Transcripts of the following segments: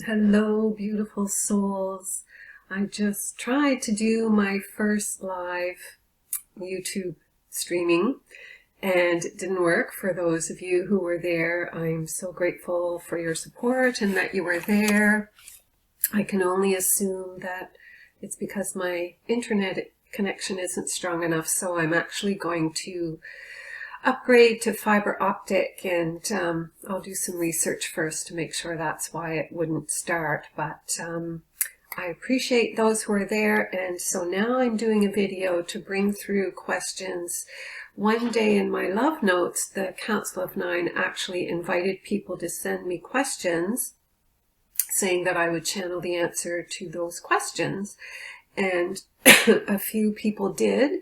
Hello, beautiful souls. I just tried to do my first live YouTube streaming and it didn't work. For those of you who were there, I'm so grateful for your support and that you were there. I can only assume that it's because my internet connection isn't strong enough, so I'm actually going to upgrade to fiber optic, and I'll do some research first to make sure that's why it wouldn't start. But I appreciate those who are there, and so now I'm doing a video to bring through questions. One day in my love notes, the Council of Nine actually invited people to send me questions, saying that I would channel the answer to those questions, and a few people did.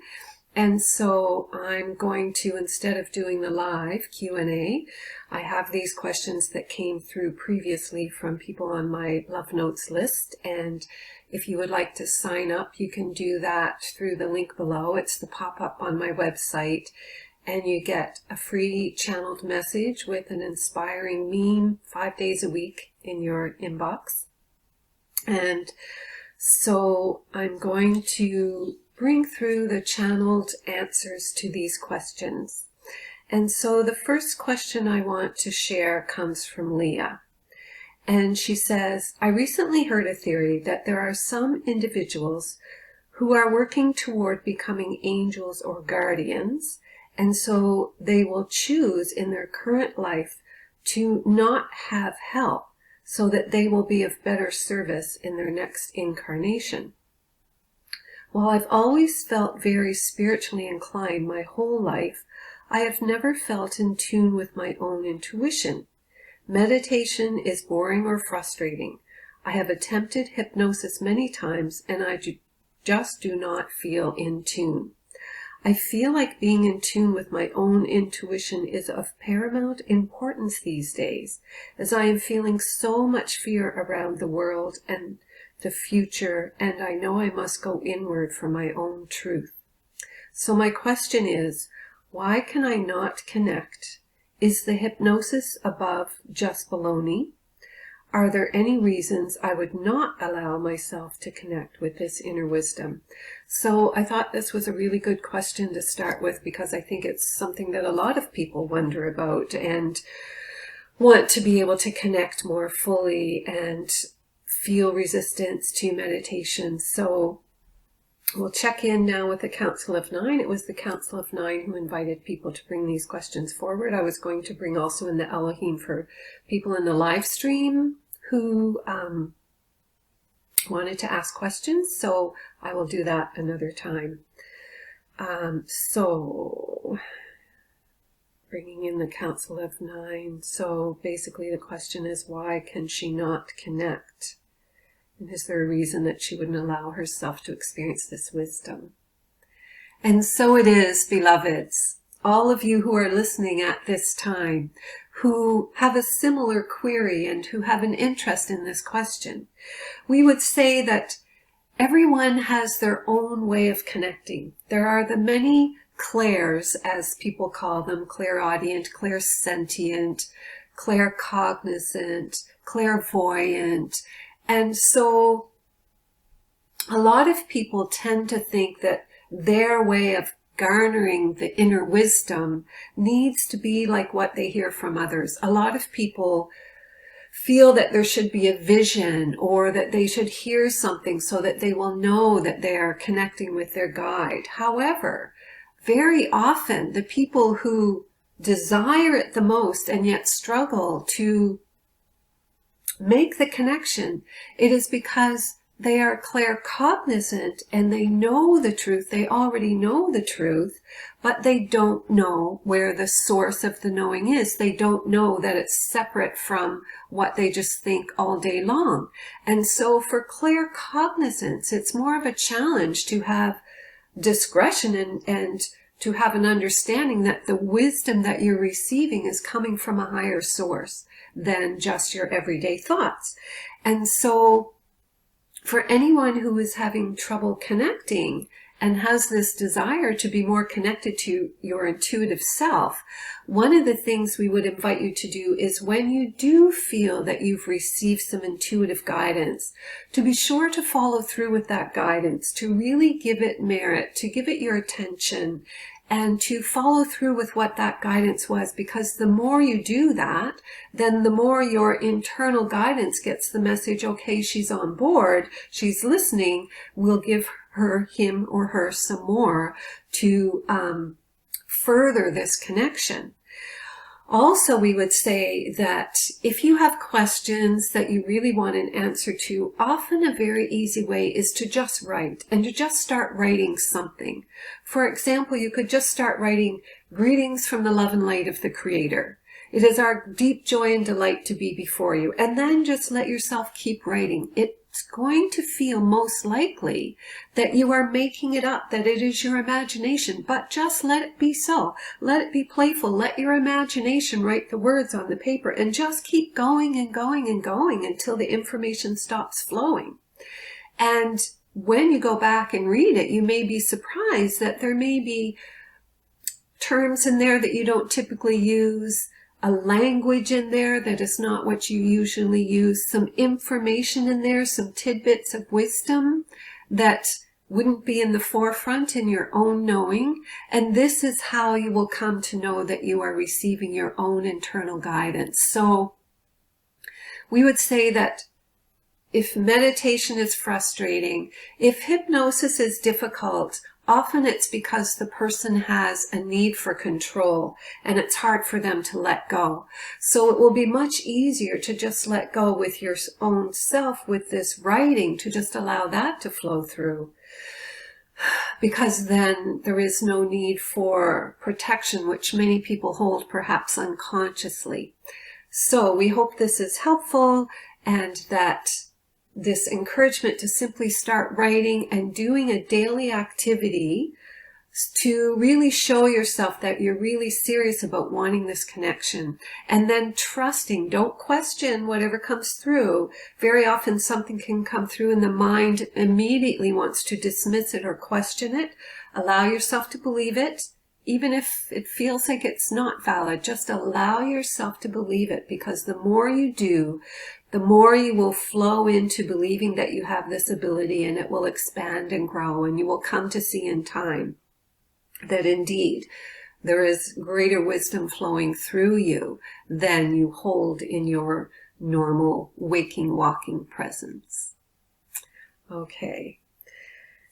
And so I'm going to, instead of doing the live Q&A, I have these questions that came through previously from people on my Love Notes list. And if you would like to sign up, you can do that through the link below. It's the pop-up on my website. And you get a free channeled message with an inspiring meme 5 days a week in your inbox. And so I'm going to bring through the channeled answers to these questions. And so the first question I want to share comes from Leah. And she says, I recently heard a theory that there are some individuals who are working toward becoming angels or guardians, and so they will choose in their current life to not have help so that they will be of better service in their next incarnation. While I've always felt very spiritually inclined my whole life, I have never felt in tune with my own intuition. Meditation is boring or frustrating. I have attempted hypnosis many times and I just do not feel in tune. I feel like being in tune with my own intuition is of paramount importance these days, as I am feeling so much fear around the world and the future, and I know I must go inward for my own truth. So my question is, why can I not connect? Is the hypnosis above just baloney? Are there any reasons I would not allow myself to connect with this inner wisdom? So I thought this was a really good question to start with, because I think it's something that a lot of people wonder about and want to be able to connect more fully and feel resistance to meditation. So we'll check in now with the Council of Nine. It was the Council of Nine who invited people to bring these questions forward. I was going to bring also in the Elohim for people in the live stream who wanted to ask questions, so I will do that another time. So bringing in the Council of Nine. So basically the question is, why can she not connect? And is there a reason that she wouldn't allow herself to experience this wisdom? And so it is, beloveds, all of you who are listening at this time, who have a similar query and who have an interest in this question. We would say that everyone has their own way of connecting. There are the many clairs, as people call them, clairaudient, clairsentient, claircognizant, clairvoyant. And so a lot of people tend to think that their way of garnering the inner wisdom needs to be like what they hear from others. A lot of people feel that there should be a vision or that they should hear something so that they will know that they are connecting with their guide. However, very often the people who desire it the most and yet struggle to make the connection, it is because they are claircognizant and they know the truth. They already know the truth, but they don't know where the source of the knowing is. They don't know that it's separate from what they just think all day long. And so for claircognizance, it's more of a challenge to have discretion and to have an understanding that the wisdom that you're receiving is coming from a higher source than just your everyday thoughts. And so For anyone who is having trouble connecting and has this desire to be more connected to your intuitive self, one of the things we would invite you to do is, when you do feel that you've received some intuitive guidance, to be sure to follow through with that guidance, to really give it merit, to give it your attention, and to follow through with what that guidance was, because the more you do that, then the more your internal guidance gets the message, okay, she's on board, she's listening, we'll give her, him or her some more to further this connection. Also, we would say that if you have questions that you really want an answer to, often a very easy way is to just write, and to just start writing something. For example, you could just start writing, "Greetings from the love and light of the Creator. It is our deep joy and delight to be before you." And then just let yourself keep writing. It's going to feel most likely that you are making it up, that it is your imagination, but just let it be so. Let it be playful. Let your imagination write the words on the paper, and just keep going and going and going until the information stops flowing. And when you go back and read it, you may be surprised that there may be terms in there that you don't typically use, a language in there that is not what you usually use, some information in there, some tidbits of wisdom that wouldn't be in the forefront in your own knowing. And this is how you will come to know that you are receiving your own internal guidance. So we would say that if meditation is frustrating, if hypnosis is difficult, often it's because the person has a need for control and it's hard for them to let go. So it will be much easier to just let go with your own self with this writing, to just allow that to flow through. Because then there is no need for protection, which many people hold perhaps unconsciously. So we hope this is helpful, and that this encouragement to simply start writing and doing a daily activity to really show yourself that you're really serious about wanting this connection, and then trusting. Don't question whatever comes through. Very often something can come through and the mind immediately wants to dismiss it or question it. Allow yourself to believe it. Even if it feels like it's not valid, just allow yourself to believe it, because the more you do, the more you will flow into believing that you have this ability, and it will expand and grow, and you will come to see in time that indeed there is greater wisdom flowing through you than you hold in your normal waking, walking presence. Okay.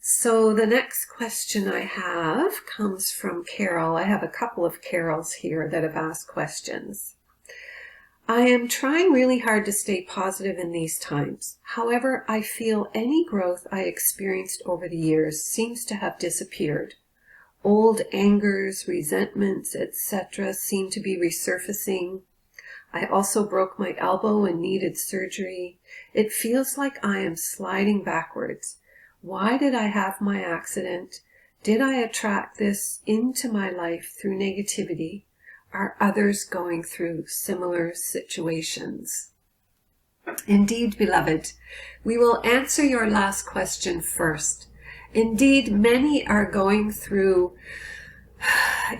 So the next question I have comes from Carol. I have a couple of Carols here that have asked questions. I am trying really hard to stay positive in these times. However, I feel any growth I experienced over the years seems to have disappeared. Old angers, resentments, etc. seem to be resurfacing. I also broke my elbow and needed surgery. It feels like I am sliding backwards. Why did I have my accident? Did I attract this into my life through negativity? Are others going through similar situations? Indeed, beloved, we will answer your last question first. Indeed, many are going through,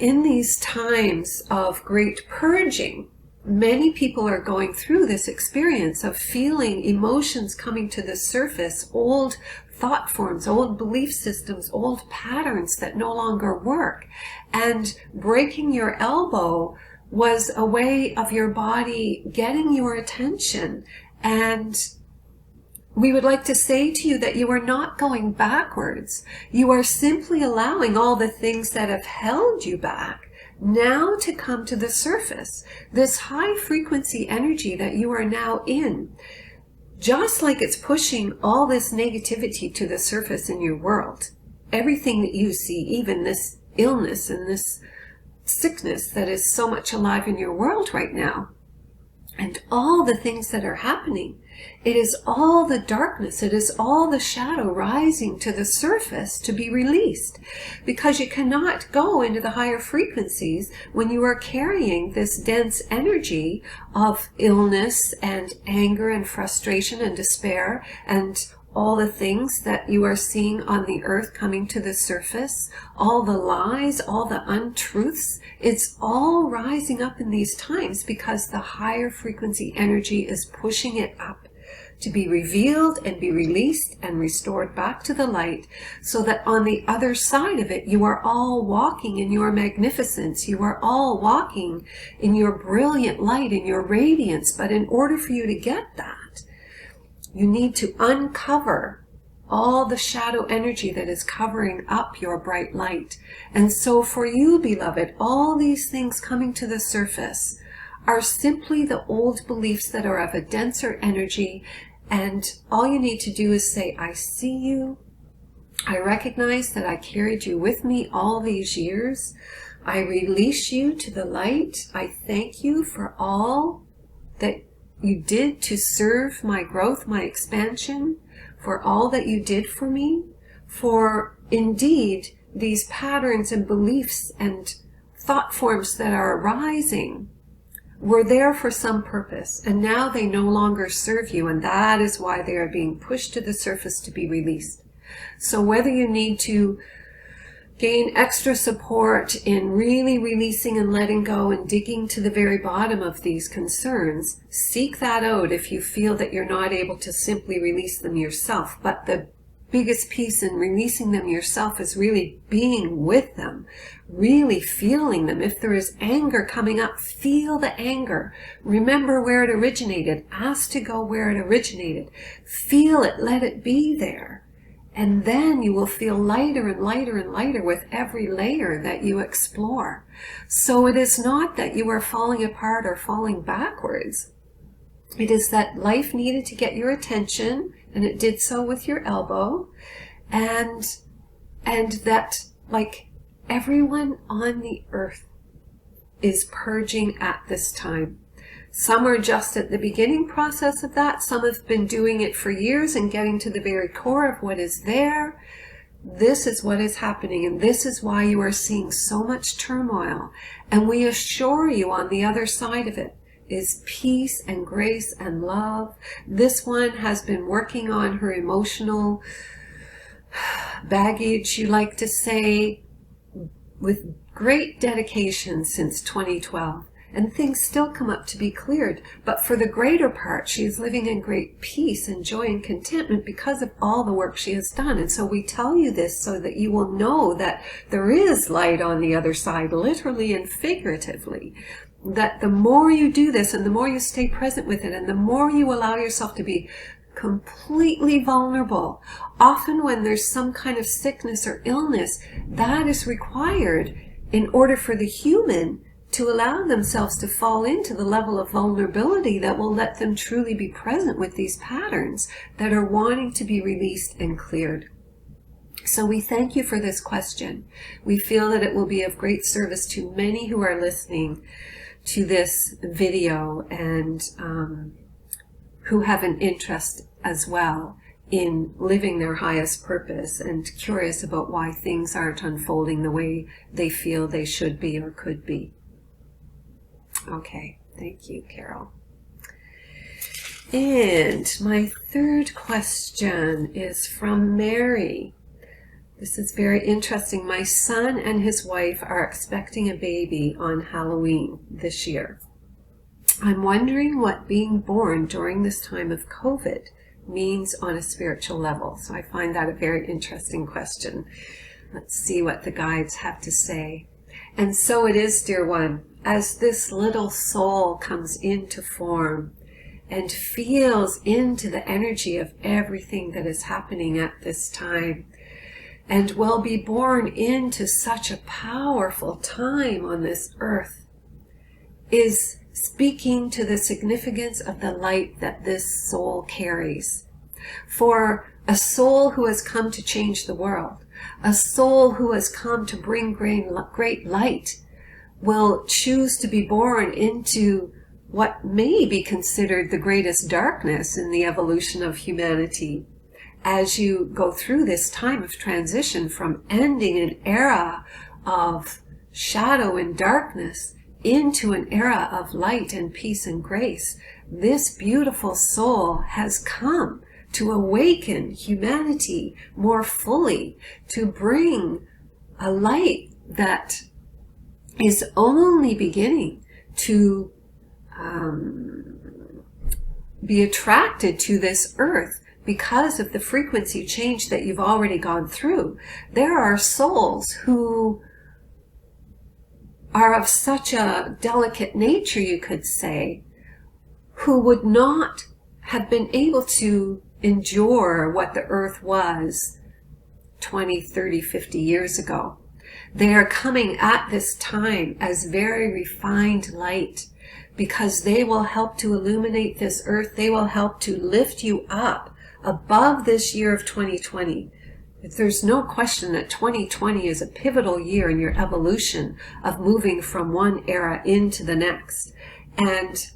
in these times of great purging, many people are going through this experience of feeling emotions coming to the surface, old thought forms, old belief systems, old patterns that no longer work. And breaking your elbow was a way of your body getting your attention. And we would like to say to you that you are not going backwards. You are simply allowing all the things that have held you back now to come to the surface. This high frequency energy that you are now in, just like it's pushing all this negativity to the surface in your world. Everything that you see, even this illness and this sickness that is so much alive in your world right now, and all the things that are happening, it is all the darkness, it is all the shadow rising to the surface to be released. Because you cannot go into the higher frequencies when you are carrying this dense energy of illness and anger and frustration and despair and all the things that you are seeing on the earth coming to the surface, all the lies, all the untruths, it's all rising up in these times because the higher frequency energy is pushing it up to be revealed and be released and restored back to the light, so that on the other side of it, you are all walking in your magnificence. You are all walking in your brilliant light, in your radiance. But in order for you to get that, you need to uncover all the shadow energy that is covering up your bright light. And so for you, beloved, all these things coming to the surface are simply the old beliefs that are of a denser energy. And all you need to do is say, I see you. I recognize that I carried you with me all these years. I release you to the light. I thank you for all that you did to serve my growth, my expansion, for all that you did for me, for indeed these patterns and beliefs and thought forms that are arising were there for some purpose, and now they no longer serve you, and that is why they are being pushed to the surface to be released. So whether you need to gain extra support in really releasing and letting go and digging to the very bottom of these concerns, seek that out if you feel that you're not able to simply release them yourself. But the biggest piece in releasing them yourself is really being with them, really feeling them. If there is anger coming up, feel the anger. Remember where it originated. Ask to go where it originated. Feel it, let it be there. And then you will feel lighter and lighter and lighter with every layer that you explore. So it is not that you are falling apart or falling backwards. It is that life needed to get your attention, and it did so with your elbow, and that, like, everyone on the earth is purging at this time. Some are just at the beginning process of that. Some have been doing it for years and getting to the very core of what is there. This is what is happening, and this is why you are seeing so much turmoil. And we assure you, on the other side of it is peace and grace and love. This one has been working on her emotional baggage, you like to say, with great dedication since 2012. And things still come up to be cleared. But for the greater part, she is living in great peace and joy and contentment because of all the work she has done. And so we tell you this so that you will know that there is light on the other side, literally and figuratively. That the more you do this and the more you stay present with it and the more you allow yourself to be completely vulnerable, often when there's some kind of sickness or illness, that is required in order for the human to allow themselves to fall into the level of vulnerability that will let them truly be present with these patterns that are wanting to be released and cleared. So we thank you for this question. We feel that it will be of great service to many who are listening to this video and who have an interest as well in living their highest purpose and curious about why things aren't unfolding the way they feel they should be or could be. Okay, thank you, Carol. And my third question is from Mary. This is very interesting. My son and his wife are expecting a baby on Halloween this year. I'm wondering what being born during this time of COVID means on a spiritual level. So I find that a very interesting question. Let's see what the guides have to say. And so it is, dear one, as this little soul comes into form and feels into the energy of everything that is happening at this time, and will be born into such a powerful time on this earth, is speaking to the significance of the light that this soul carries. For a soul who has come to change the world, a soul who has come to bring great light, will choose to be born into what may be considered the greatest darkness in the evolution of humanity. As you go through this time of transition from ending an era of shadow and darkness into an era of light and peace and grace, this beautiful soul has come to awaken humanity more fully, to bring a light that is only beginning to be attracted to this earth because of the frequency change that you've already gone through. There are souls who are of such a delicate nature, you could say, who would not have been able to endure what the earth was 20, 30, 50 years ago. They are coming at this time as very refined light, because they will help to illuminate this earth. They will help to lift you up above this year of 2020. There's no question that 2020 is a pivotal year in your evolution of moving from one era into the next. And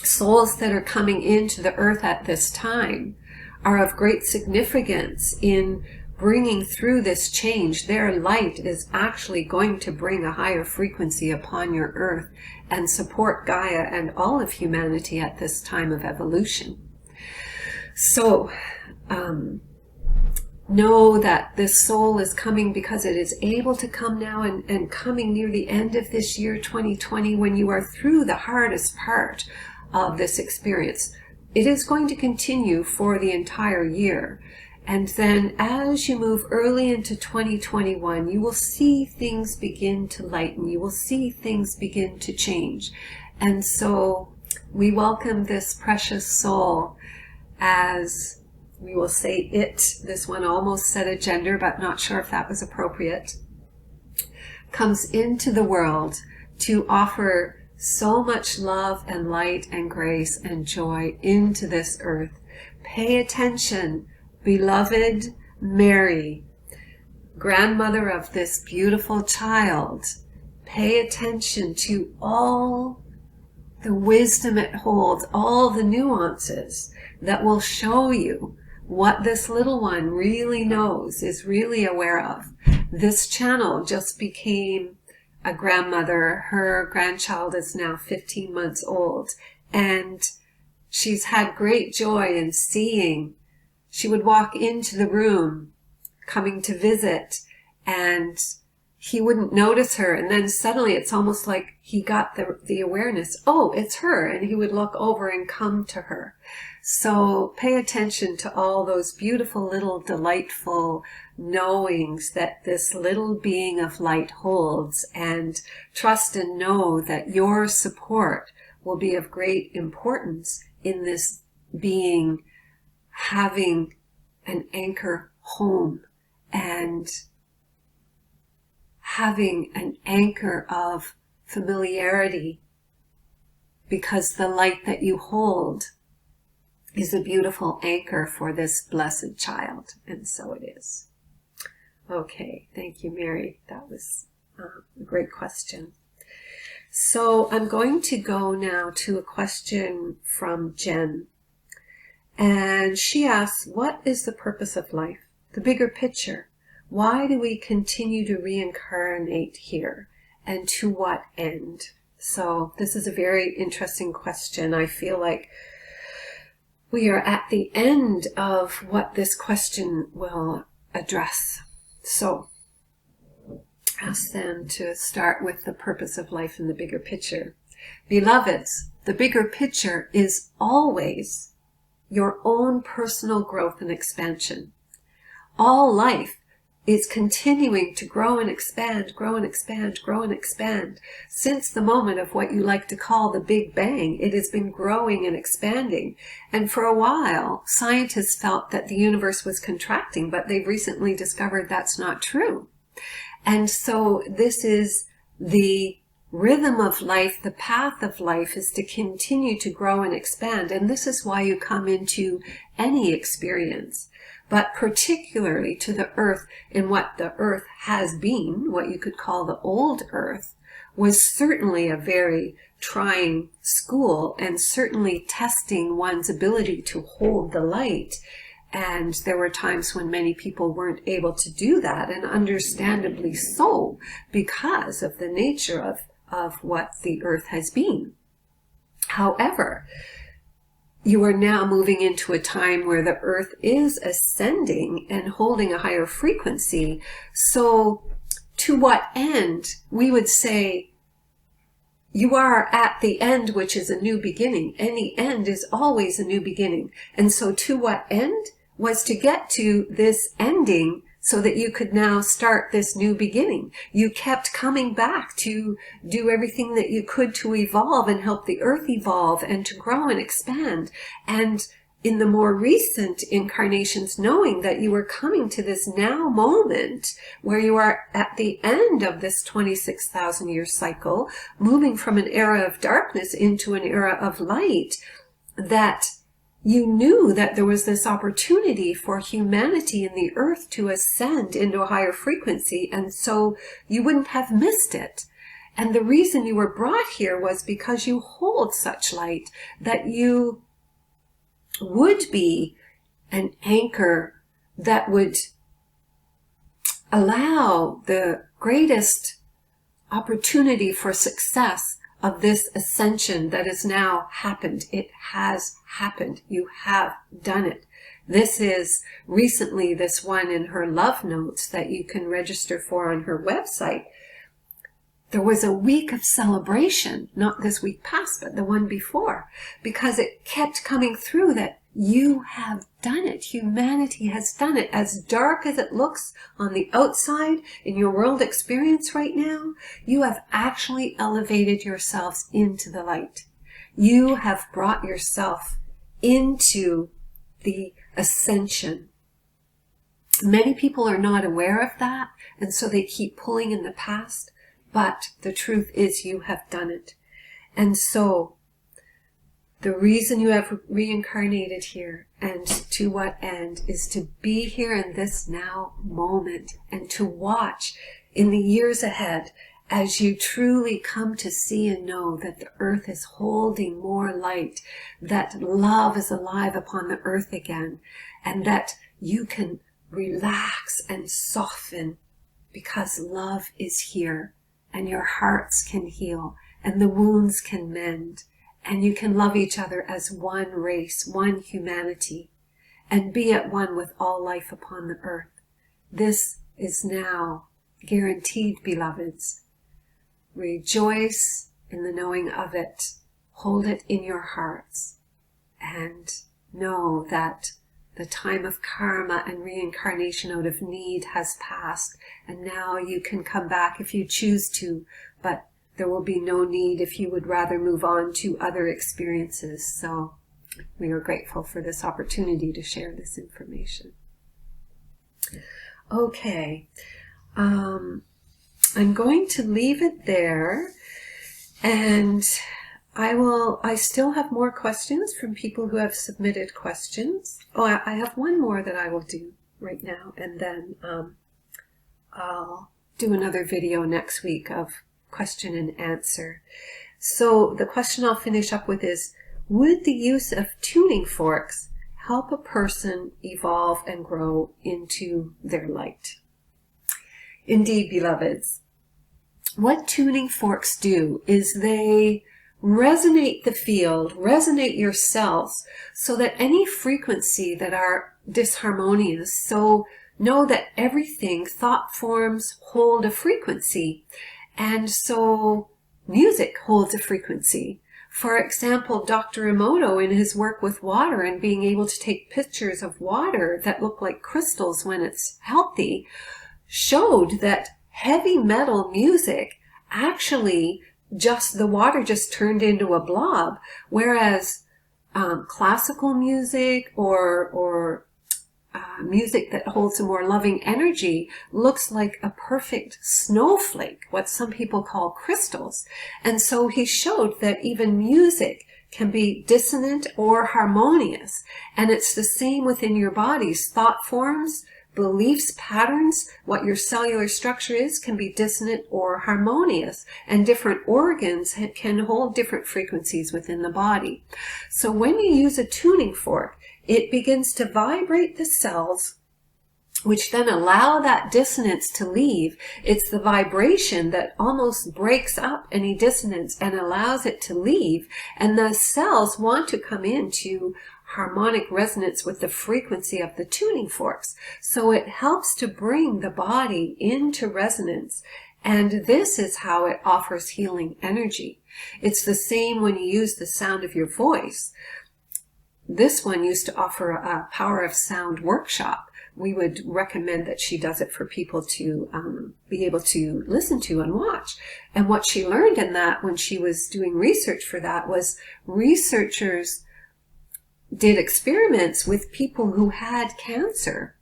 souls that are coming into the earth at this time are of great significance in bringing through this change. Their light is actually going to bring a higher frequency upon your earth and support Gaia and all of humanity at this time of evolution. So know that this soul is coming because it is able to come now, and coming near the end of this year 2020, when you are through the hardest part of this experience. It is going to continue for the entire year. And then as you move early into 2021, you will see things begin to lighten. You will see things begin to change. And so we welcome this precious soul, as we will say it. This one almost said a gender, but not sure if that was appropriate. Comes into the world to offer so much love and light and grace and joy into this earth. Pay attention, beloved Mary, grandmother of this beautiful child. Pay attention to all the wisdom it holds, all the nuances that will show you what this little one really knows, is really aware of. This channel just became a grandmother. Her grandchild is now 15 months old, and she's had great joy in seeing. She would walk into the room coming to visit, and he wouldn't notice her, and then suddenly it's almost like he got the awareness, oh, it's her, and he would look over and come to her. So pay attention to all those beautiful little delightful knowings that this little being of light holds, and trust and know that your support will be of great importance in this being having an anchor home and having an anchor of familiarity, because the light that you hold is a beautiful anchor for this blessed child, and so it is. Okay, thank you, Mary. That was a great question. So I'm going to go now to a question from Jen. And she asks, what is the purpose of life? The bigger picture. Why do we continue to reincarnate here? And to what end? So this is a very interesting question. I feel like we are at the end of what this question will address. So ask them to start with the purpose of life in the bigger picture. Beloveds, the bigger picture is always your own personal growth and expansion. All life is continuing to grow and expand, grow and expand, grow and expand. Since the moment of what you like to call the Big Bang, it has been growing and expanding. And for a while, scientists felt that the universe was contracting, but they've recently discovered that's not true. And so this is the rhythm of life, the path of life is to continue to grow and expand. And this is why you come into any experience, but particularly to the earth, in what the earth has been, what you could call the old earth, was certainly a very trying school, and certainly testing one's ability to hold the light. And there were times when many people weren't able to do that, and understandably so, because of the nature of what the earth has been. However, you are now moving into a time where the earth is ascending and holding a higher frequency. So to what end? We would say you are at the end, which is a new beginning. Any end is always a new beginning. And so to what end? Was to get to this ending so that you could now start this new beginning. You kept coming back to do everything that you could to evolve and help the earth evolve and to grow and expand. And in the more recent incarnations, knowing that you were coming to this now moment where you are at the end of this 26,000 year cycle, moving from an era of darkness into an era of light, that you knew that there was this opportunity for humanity and the earth to ascend into a higher frequency, and so you wouldn't have missed it. And the reason you were brought here was because you hold such light, that you would be an anchor that would allow the greatest opportunity for success of this ascension that has now happened. It has happened. You have done it. This is recently this one in her love notes that you can register for on her website. There was a week of celebration, not this week past, but the one before, because it kept coming through that you have done it. Humanity has done it. As dark as it looks on the outside in your world experience right now, you have actually elevated yourselves into the light. You have brought yourself into the ascension. Many people are not aware of that, and so they keep pulling in the past, but the truth is you have done it. And so the reason you have reincarnated here, and to what end, is to be here in this now moment and to watch in the years ahead as you truly come to see and know that the earth is holding more light, that love is alive upon the earth again, and that you can relax and soften because love is here, and your hearts can heal and the wounds can mend. And you can love each other as one race, one humanity, and be at one with all life upon the earth. This is now guaranteed, beloveds. Rejoice in the knowing of it. Hold it in your hearts. And know that the time of karma and reincarnation out of need has passed. And now you can come back if you choose to, but there will be no need if you would rather move on to other experiences. So we are grateful for this opportunity to share this information. Okay, I'm going to leave it there, and I still have more questions from people who have submitted questions. Oh, I have one more that I will do right now, and then I'll do another video next week of question and answer. So the question I'll finish up with is, would the use of tuning forks help a person evolve and grow into their light? Indeed, beloveds. What tuning forks do is they resonate the field, resonate your cells, so that any frequency that are disharmonious, so know that everything, thought forms hold a frequency. And so music holds a frequency. For example, Dr. Emoto, in his work with water and being able to take pictures of water that look like crystals when it's healthy, showed that heavy metal music actually the water just turned into a blob, whereas classical music or music that holds a more loving energy looks like a perfect snowflake, what some people call crystals. And so he showed that even music can be dissonant or harmonious. And it's the same within your bodies. Thought forms, beliefs, patterns, what your cellular structure is, can be dissonant or harmonious. And different organs can hold different frequencies within the body. So when you use a tuning fork, it begins to vibrate the cells which then allow that dissonance to leave. It's the vibration that almost breaks up any dissonance and allows it to leave. And the cells want to come into harmonic resonance with the frequency of the tuning forks. So it helps to bring the body into resonance. And this is how it offers healing energy. It's the same when you use the sound of your voice. This one used to offer a power of sound workshop. We would recommend that she does it for people to be able to listen to and watch. And what she learned in that when she was doing research for that was researchers did experiments with people who had cancer.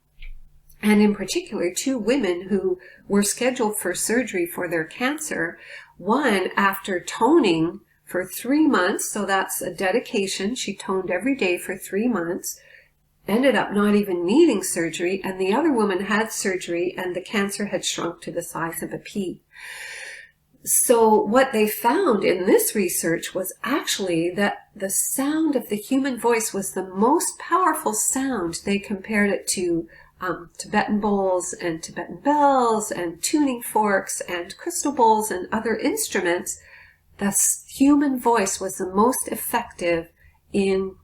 And in particular, 2 women who were scheduled for surgery for their cancer. One, after toning for 3 months, so that's a dedication. She toned every day for 3 months. Ended up not even needing surgery, and the other woman had surgery and the cancer had shrunk to the size of a pea. So what they found in this research was actually that the sound of the human voice was the most powerful sound. They compared it to Tibetan bowls and Tibetan bells and tuning forks and crystal bowls and other instruments. The human voice was the most effective in.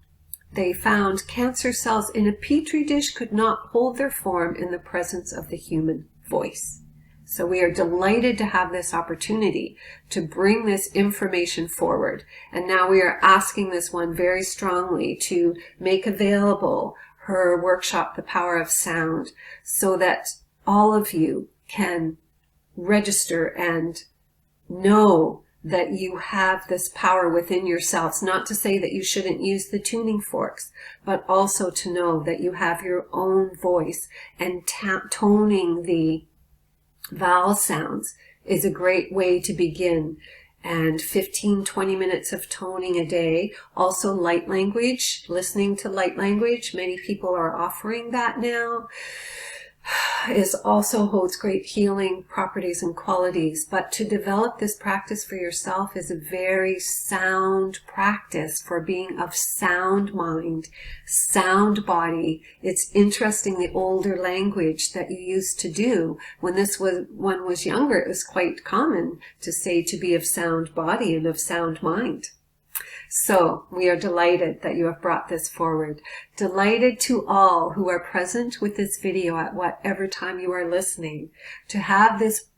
They found cancer cells in a petri dish could not hold their form in the presence of the human voice. So we are delighted to have this opportunity to bring this information forward. And now we are asking this one very strongly to make available her workshop, The Power of Sound, so that all of you can register and know that you have this power within yourselves. Not to say that you shouldn't use the tuning forks, but also to know that you have your own voice, and toning the vowel sounds is a great way to begin. And 15-20 minutes of toning a day. Also light language, listening to light language. Many people are offering that now. Is also holds great healing properties and qualities. But to develop this practice for yourself is a very sound practice for being of sound mind, sound body. It's interesting, the older language that you used to do when one was younger, it was quite common to say to be of sound body and of sound mind. So we are delighted that you have brought this forward. Delighted to all who are present with this video at whatever time you are listening, to have this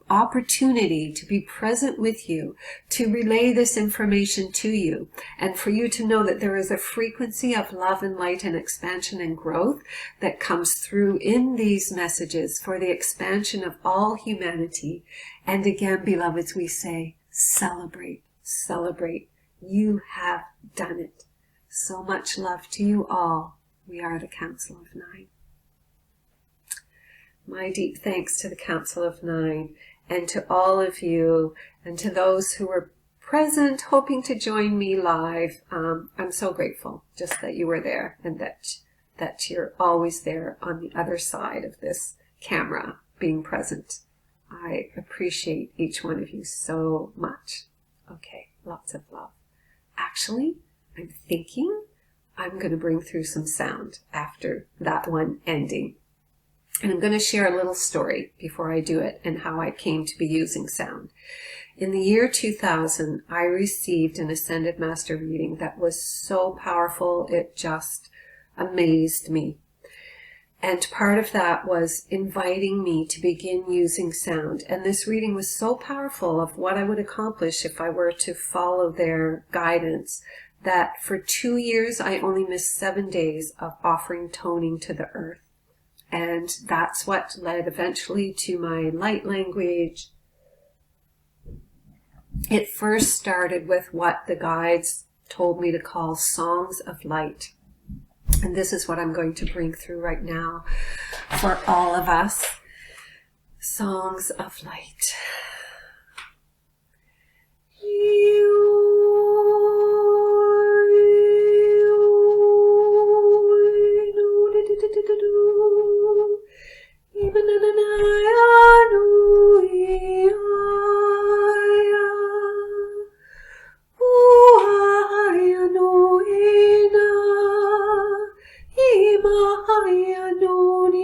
opportunity to be present with you, to relay this information to you, and for you to know that there is a frequency of love and light and expansion and growth that comes through in these messages for the expansion of all humanity. And again, beloveds, we say, celebrate, celebrate. You have done it. So much love to you all. We are the Council of Nine. My deep thanks to the Council of Nine and to all of you and to those who were present hoping to join me live. I'm so grateful just that you were there and that you're always there on the other side of this camera being present. I appreciate each one of you so much. Okay, lots of love. Actually, I'm thinking I'm going to bring through some sound after that one ending. And I'm going to share a little story before I do it and how I came to be using sound. In the year 2000, I received an Ascended Master reading that was so powerful, it just amazed me. And part of that was inviting me to begin using sound. And this reading was so powerful of what I would accomplish if I were to follow their guidance, that for 2 years I only missed 7 days of offering toning to the earth. And that's what led eventually to my light language. It first started with what the guides told me to call songs of light. And this is what I'm going to bring through right now for all of us. Songs of light.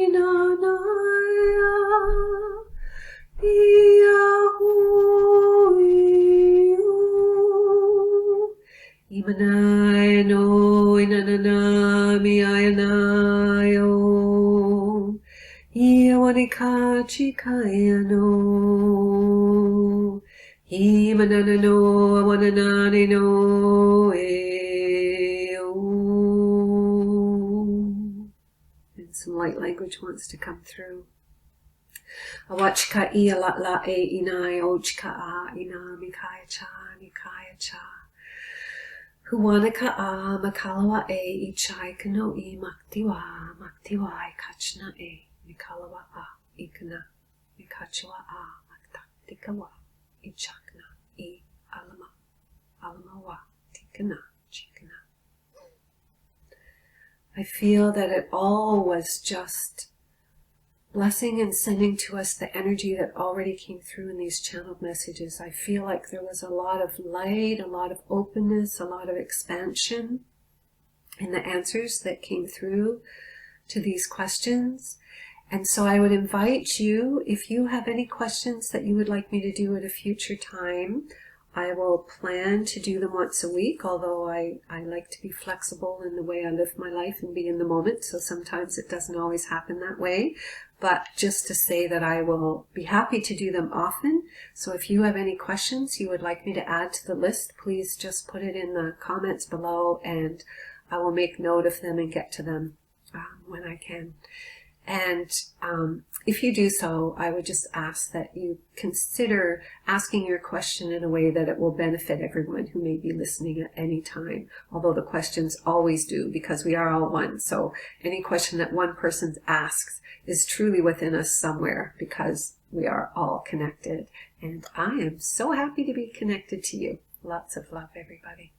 Na chika chikayano. Himanano awananani no eo. And some light language wants to come through. Awachka I la la e inai ochka a ina mikaya cha nikaya cha. Huwanaka a makalawa e ichai kano I maktiwa maktiwa kachna e mikalawa a ikana mikachwa a maktikawa ichakna I alama alamawa tikana chikana. I feel that it all was just blessing and sending to us the energy that already came through in these channeled messages. I feel like there was a lot of light, a lot of openness, a lot of expansion in the answers that came through to these questions. And so I would invite you, if you have any questions that you would like me to do at a future time, I will plan to do them once a week, although I like to be flexible in the way I live my life and be in the moment, so sometimes it doesn't always happen that way. But just to say that I will be happy to do them often. So if you have any questions you would like me to add to the list, please just put it in the comments below and I will make note of them and get to them when I can. And if you do so, I would just ask that you consider asking your question in a way that it will benefit everyone who may be listening at any time. Although the questions always do, because we are all one. So any question that one person asks is truly within us somewhere, because we are all connected. And I am so happy to be connected to you. Lots of love, everybody.